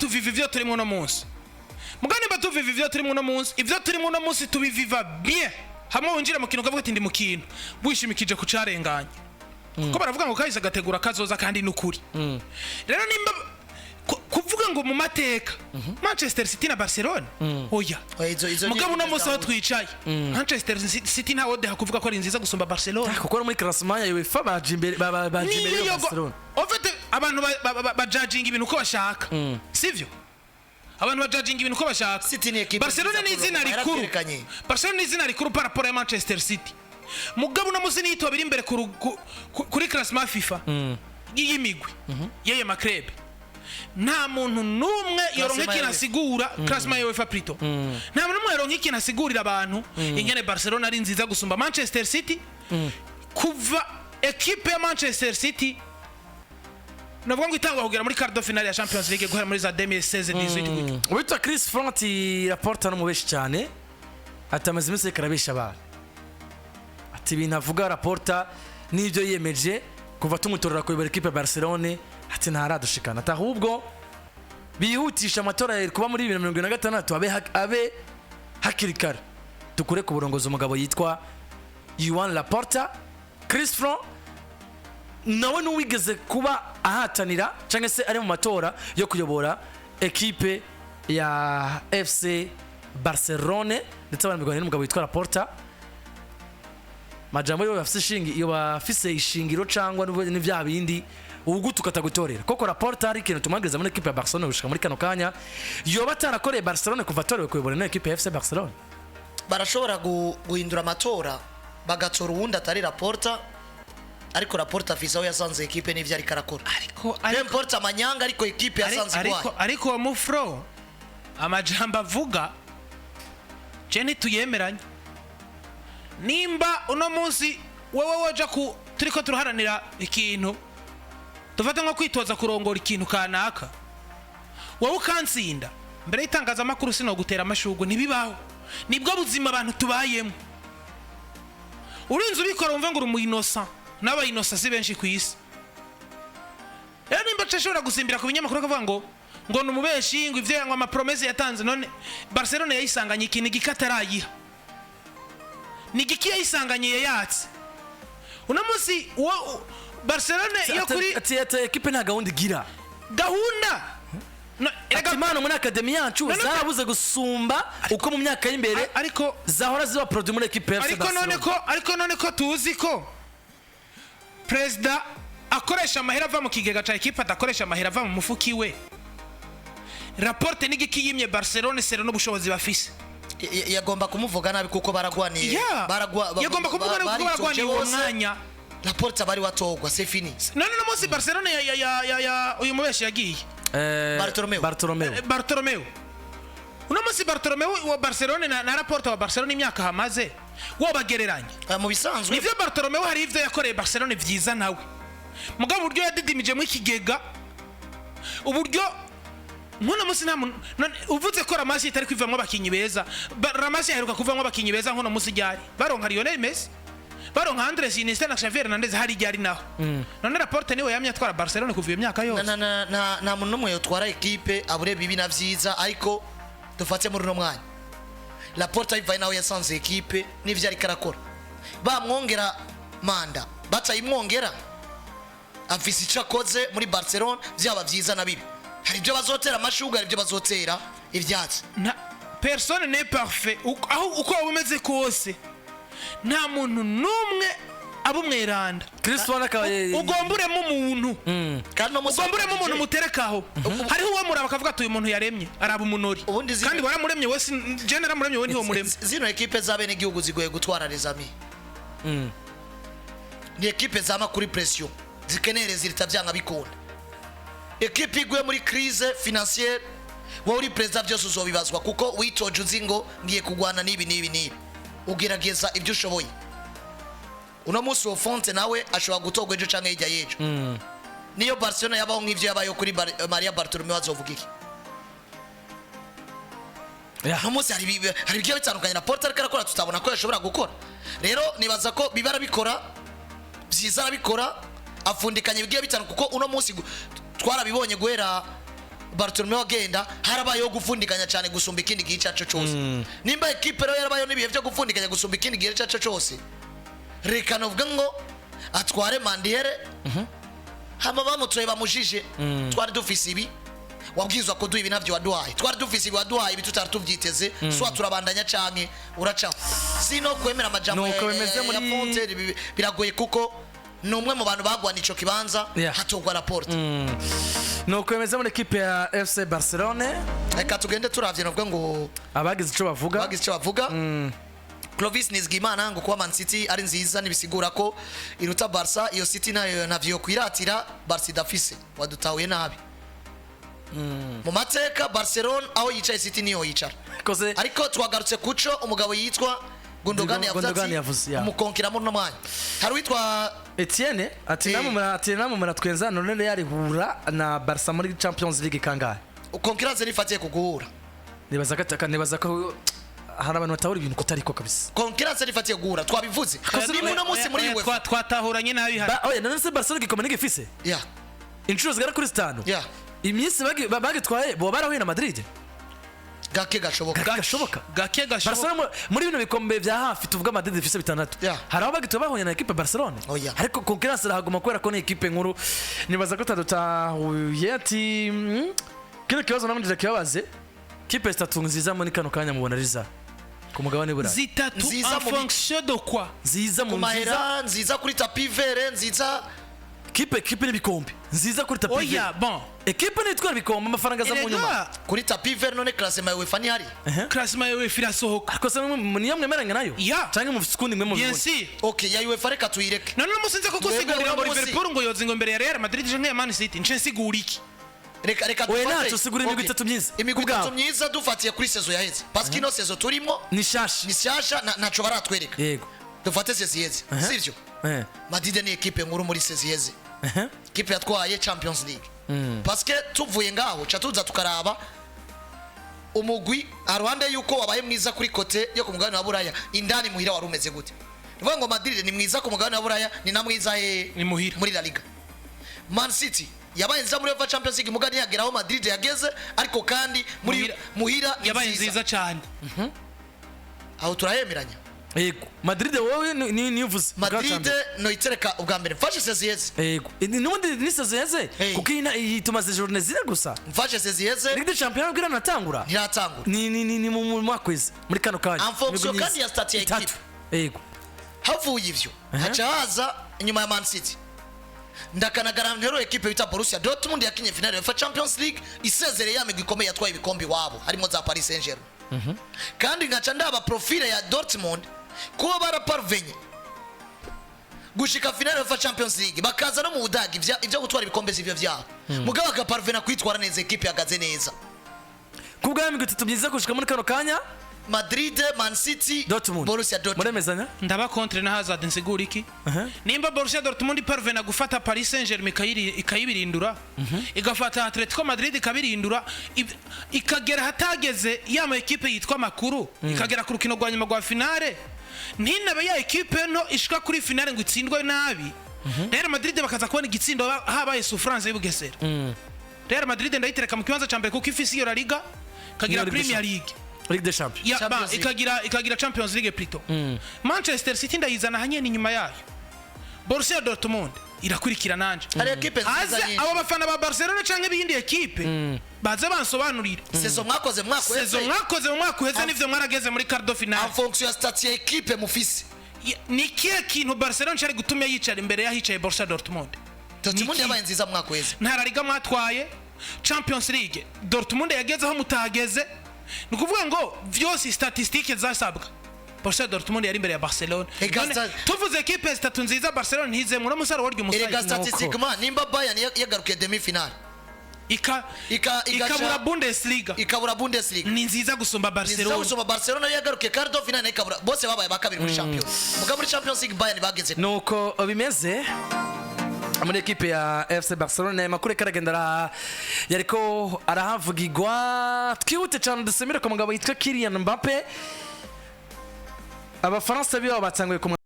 tuviva ivyo turimo no munsi mugani mba tuviva ivyo turimo no munsi ivyo turimo no munsi tubiviva bien hamwe winjira mu kintu ukavuga ati ndi mu kintu wishimikije ku carenganye ko baravuga ngo kahise gategura kazoza kandi n'ukuri rero nimba kuvuga ngo mu mateka Manchester City na Barcelona oya mugabo no musaho twicaye Manchester City ntawo de hakuvuga ko ari nziza gusumba Barcelona kuko muri classement ya UEFA bajimbere Barcelona ofete abantu bajudging ibintu uko bashaka sivyo abantu bajudging ibintu uko bashaka Barcelona ni izina rikuru Barcelona ni izina rikuru par rapport à Manchester City mugabo no musi nito biri imbere kuri classement FIFA y'imigwi yeye makrebe nta muntu numwe yoronke kinasigura classement ya UEFA plutôt nta muntu numwe yoronke kinasigurira abantu ingene Barcelona ari nziza gusumba Manchester City kuva equipe ya Manchester City navuga ngo itangwa kugera muri quart de finale ya Champions League guhera muri za 2016-18 witwa Chris Front rapporta no mubeshi cyane atamaze iminsi karabesha abantu ati ibintu avuga rapporta nibyo yemeje kuva tumutorera kuyobora equipe ya Barcelona ati ntaradushikana atahubwo bihutisha amatora kuba muri 2026 abe hakirikara tukure ku burongozi umugabo yitwa Joan Laporta. Chris Front nawe nuwigeze kuba ahatanira cyangwa se ari mu matora yo kuyobora equipe ya FC Barcelona ndetse abanamigwana n'umugabo yitwa Laporta majambo yo bafise ishingiro cyangwa n'ivya bindi ugutu katagutorera koko Laporta ari kintu tumagiriza muri equipe ya Barcelona ushika muri kano kanya yoba tarakoreye Barcelona kuva torewe kuyobora na equipe ya FC Barcelona barashobora guhindura amatora bagatora uwundi atari Laporta ariko Laporta afise aho yasanze equipe n'ivyo ari karakora ariko Laporta amanyanga ariko equipe yasanze kwayo ariko mufro amajambo avuga jeni tuyemeranye nimba uno munsi wewe waje ku turiko turaharanira ikintu tufata nko kwitoza kurongora ikintu kanaka wowe ukansinda mbere itangaza makuru sino gutera amashugwe nibibaho nibwo buzima abantu tubayemo urinze ubikora umva ngo uri mu innocent n'aba innocent si benshi ku isi rero nimba cashobora gusimbira ku binyamakuru akavuga ngo numubeshi ngo ivyo yangwa ama promesse yatanze none Barcelona yayisanganye ikintu gikatarayiha ni giki yayisanganye yatse uno munsi Barcelona yo kuri ati equipe nta gahunda igira gahunda ati mano muri academy yacu zarabuze gusumba uko mu myaka y'imbere ariko zahora ziba produit muri equipe ya Barcelona ariko none ko tuzi ko president akoresha amahera ava mu kigega ca equipe adakoresha amahera ava mu mufuki we rapporte n'igiki yimye Barcelona sero no bushobozi bafise yagomba kumuvuga nabi kuko baragwaniye yagomba kuvuga nabi kuko baragwaniye uwo mwanya Laporta bari watogwa c'est fini none no munsi Barcelona ya uyu mubeshi yagiye Bartomeu uno munsi Bartomeu wa Barcelona na Laporta wa Barcelona imyaka hamaze wo bagereranye mu bisanzwe nivyo Bartomeu hari ivyo yakoreye Barcelona vyiza nawe mugabo buryo yadidimije mu ikigega uburyo Muna musi uvuze ko Ramasi itari kwivamwe abakinyi beza Ramasi aheruka kuvamwe abakinyi beza nkono musi ryari baronka Lionel Messi baronka Andres Iniesta na Xavi Hernandez hari ryari naho none Laporta niwe yamye atwara Barcelona kuva iyo myaka yose na muntu numwe yotwara equipe abure bibi na vyiza ariko dufate muri no mwanya Laporta ivaye nawe yasanze equipe n'ivyo ari karakora bamwongera manda batayimwongera afise icakoze muri Barcelona vyaba vyiza na bibi hari ibyo bazotera amashuga hari ibyo bazotera ivyatsi na personne n'est parfait aho uko ubumeze kose nta muntu numwe abumweranda Cristiano akaye ugomburemo umuntu kandi no ugomburemo umuntu muterekaho hariho uwo muraba akavuga ati uyu muntu yaremye araba umunori kandi waramuremye wese general muremye we niho muremye zino equipe zabene igihugu zigoye gutwara les amis ni equipe zama kuri pression zikenere zirita byanga bikunda equipe igwe muri crise financière wo uri president byose uzobibazwa kuko witoje uzingo ngiye kugwana nibi ugerageza ibyo ushoboye uno munsi wo Fonte nawe ashobora gutogwa ejo canke hirya yejo niyo Barcelona yabaho nk'ivyo yabayo kuri Maria Bartomeu azovuga iki no munsi hari ibyo bitandukanye na Porta ariko arakora tutabona ko yashobora gukora rero nibaza ko bibara bikora byiza arabikora afundikanye bigiye bitandukanye kuko uno munsi twarabibonye guhera Barcelona wagenda harabayeho gufundikanya cyane gusumba ikindi gihe cyacu cyose nimba equipe rero yarabayeho nibihe byo gufundikanya gusumba ikindi gihe cyacu cyose reka novuga ngo atware Mandiere hama bamutoye bamujije twari dufise ibi wabwizwa ko duha ibi navyo waduhaye twari dufise ibi waduhaye ibi tutari tuvyiteze swa turabandanya canke uraca sino kwemera amajambo ya Fonte biragoye kuko numwe mu bantu bagwana ico kibanza hatogwa Laporte no kwemeza muri equipe ya FC Barcelona reka tugende turavye novuga ngo abagize ico bavuga Clovis Nizigimana ngo kuba Man City ari nziza nibisigura ko iruta Barca iyo City nayo navyo kwiratira Barca dafise wadutahuye nabi mu mateka Barcelona aho yicaye City niyo yicara ariko twagarutse kuco umugabo yitwa Gundogan yavuze umukonkiramo no mwanya hari witwa Etienne ati namumara twenza none yari hura na Barca muri Champions League kangahe konkiranze nifatiye kuguhura nibaza ko hari abantu batahura ibintu kutariko kabisa konkiranze nifatiye kuguhura twabivuze ni no munsi muri UEFA twatahuranye nabi hari oya none se Barcelona gikomeye n'igifise inshuro zigera kuri 5 imyisi bagitwaye bo barahuye na Madrid gake gashoboka Barcelona muri bino bikombe vya hafi tuvuga Madrid ifise 6 hari aho bagitwa bahuye na equipe Barcelona ariko concurrence rahaguma kwera ko ni equipe nkuru nibaza ko tadutahuye ati kino kibazo namundije kibabaze equipe zitatu nziza muri kano kanya mubona riza ku mugabane bura zitatu en fonction de quoi nziza mu mahera nziza kuri tapis vert nziza equipe n'ibikombe nziza kuri tapis vert oya bon equipe nitwara bikombe amafaranga za mu nyuma kuri tapis vert none classement ya UEFA ni hari classement ya UEFA irasohoka ariko se niyo mwemeranya nayo cyangwa mu sikundi mwe mu bien sûr okay ya UEFA reka tuyireke none musinze ko gusigurira ngo Liverpool ngo yozingo imbere ya Real Madrid je nk'iya Man City nce sigura iki reka dufate sigura imigwi itatu myiza imigwi itatu myiza dufatiye kuri saison yaheze parce que ino saison turimo ni shasha naco baratwereka yego dufate saison yaheze sivyo Madrid ni equipe nkuru muri saison yaheze equipe yatwaye Champions League parce que tuvuye ngaho cha tuza tukaraba umugwi arwanda yuko wabaye mwiza kuri kote yo ku mugabane wa Buraya indani muhira warumeze gute vuga ngo Madrid ni mwiza ku mugabane wa Buraya ni na mwiza ni muhira muri La Liga Man City yabaye nziza muri UEFA Champions League mugani yageraho Madrid yageze ariko kandi muri muhira yabaye nziza cyane aho turayemeranya yego Madrid wowe ni uvuze Madrid no itereka ubwa mbere mfashe seziyeze yego nubundi ni seziyeze kuko itumaze journée zire gusa mfashe seziyeze Ligue des Champions bwira natangura ni mu mwakwezi muri kano kanya amfonction kandi ya start ya equipe yego havuye ivyo haca haza inyuma ya Man City ndakanagaramero equipe bita Borussia Dortmund yakinye finale ya Champions League isezereye yamigwi ikomeye yatwaye ibikombe wabo harimo za Paris Saint-Germain kandi ngaca ndaba profile ya Dortmund kuba baraparvenye gushika finale ya Champions League bakaza no mu Budagi ivyo gutwara ibikombe zivyo vyabo mugabo akaparvena kwitwara neza equipe yagaze neza kubwa yamigwi itatu byiza gushika muri kano kanya Madrid, Man City, Dortmund. Borussia Dortmund. Muremezanya? Ndaba contre na Hazard nsigura iki? Nimba Borussia Dortmund parvena gufata Paris Saint-Germain ikayibirindura, igafata Atletico Madrid ikabirindura, ikagera hatageze yama equipe yitwa makuru, ikagera ku rukino rwa nyuma rwa finale. Ntinabe ya equipe no ishika kuri finale ngo itsindwe nabi. Real Madrid bakaza kubona igitsindo habaye souffrance y'Ubugesera. Real Madrid ndayitereka mu kibanza cyambere kuko ifisi yo La Liga, kagira Premier League. Ligue des Champions. ikagira Champions League plutôt. Manchester City ndayizana hanye ni nyuma yayo. Borussia Dortmund irakurikira nanje. Haze abo bafana ba Barcelona canke bindi equipe baze bansobanurira. Saison mwakoze mu mwaka uheze nivyo mwarageze muri quart de finale. En fonction ya stat ya equipe mufisi. Ni kiye kintu Barcelona cyari gutumya yicara imbere yahicaye Borussia Dortmund. Dortmund yabaye nziza mu mwaka uheze. Ntara Liga mwatwaye Champions League. Dortmund yagezeho mutageze. Nukuvuga ngo vyose statistike zasabwa Borussia Dortmund yari imbere ya Barcelona. Tuvuze equipe zitatu nziza Barcelona ntize muri musaro waryo umusayi. Ega statistiquement nimba Bayern yagarukiye demi finale. Ikabura Bundesliga. Ni nziza gusumba Barcelona. Nziza gusumba Barcelona yagarukiye quart de finale ikabura. Bose babaye bakabiri muri Champions. Muga muri Champions League Bayern bageze. Nuko bimeze muri equipe ya FC Barcelona makuru karagendara yariko arahavugirwa twihute cyane dusemire ku mugabo yitwa Kylian Mbappe abafaransa biyo batanguye